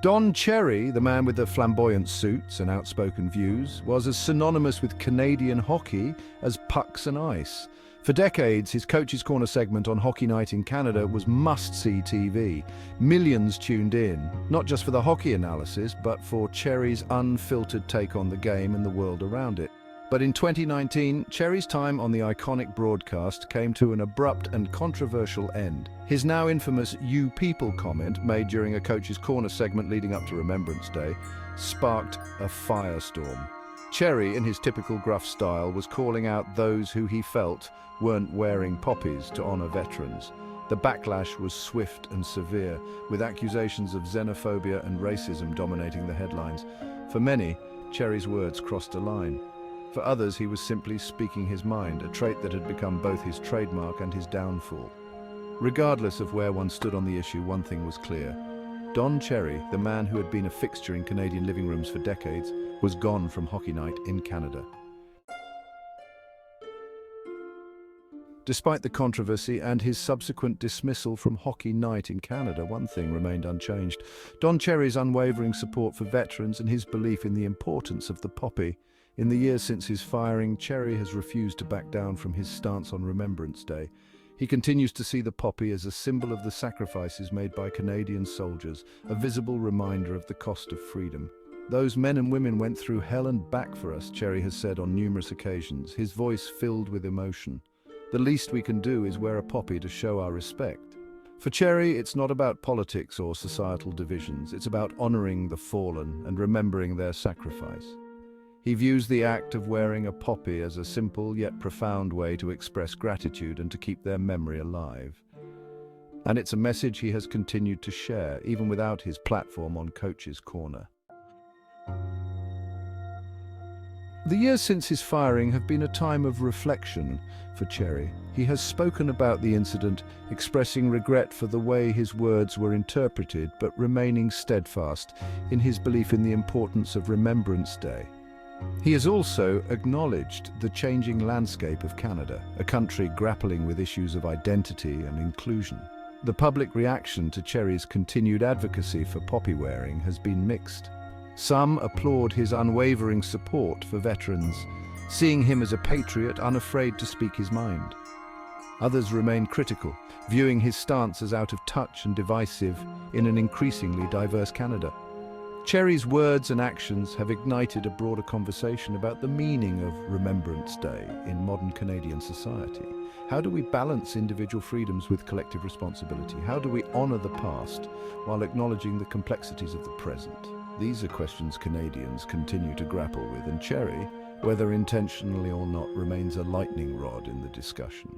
Don Cherry, the man with the flamboyant suits and outspoken views, was as synonymous with Canadian hockey as pucks and ice. For decades, his Coach's Corner segment on Hockey Night in Canada was must-see TV. Millions tuned in, not just for the hockey analysis, but for Cherry's unfiltered take on the game and the world around it. But in 2019, Cherry's time on the iconic broadcast came to an abrupt and controversial end. His now infamous "You People" comment, made during a Coach's Corner segment leading up to Remembrance Day, sparked a firestorm. Cherry, in his typical gruff style, was calling out those who he felt weren't wearing poppies to honor veterans. The backlash was swift and severe, with accusations of xenophobia and racism dominating the headlines. For many, Cherry's words crossed a line. For others, he was simply speaking his mind, a trait that had become both his trademark and his downfall. Regardless of where one stood on the issue, one thing was clear. Don Cherry, the man who had been a fixture in Canadian living rooms for decades, was gone from Hockey Night in Canada. Despite the controversy and his subsequent dismissal from Hockey Night in Canada, one thing remained unchanged: Don Cherry's unwavering support for veterans and his belief in the importance of the poppy. In the years since his firing, Cherry has refused to back down from his stance on Remembrance Day. He continues to see the poppy as a symbol of the sacrifices made by Canadian soldiers, a visible reminder of the cost of freedom. "Those men and women went through hell and back for us," Cherry has said on numerous occasions, his voice filled with emotion. "The least we can do is wear a poppy to show our respect." For Cherry, it's not about politics or societal divisions. It's about honoring the fallen and remembering their sacrifice. He views the act of wearing a poppy as a simple yet profound way to express gratitude and to keep their memory alive. And it's a message he has continued to share, even without his platform on Coach's Corner. The years since his firing have been a time of reflection for Cherry. He has spoken about the incident, expressing regret for the way his words were interpreted, but remaining steadfast in his belief in the importance of Remembrance Day. He has also acknowledged the changing landscape of Canada, a country grappling with issues of identity and inclusion. The public reaction to Cherry's continued advocacy for poppy wearing has been mixed. Some applaud his unwavering support for veterans, seeing him as a patriot unafraid to speak his mind. Others remain critical, viewing his stance as out of touch and divisive in an increasingly diverse Canada. Cherry's words and actions have ignited a broader conversation about the meaning of Remembrance Day in modern Canadian society. How do we balance individual freedoms with collective responsibility? How do we honor the past while acknowledging the complexities of the present? These are questions Canadians continue to grapple with, and Cherry, whether intentionally or not, remains a lightning rod in the discussion.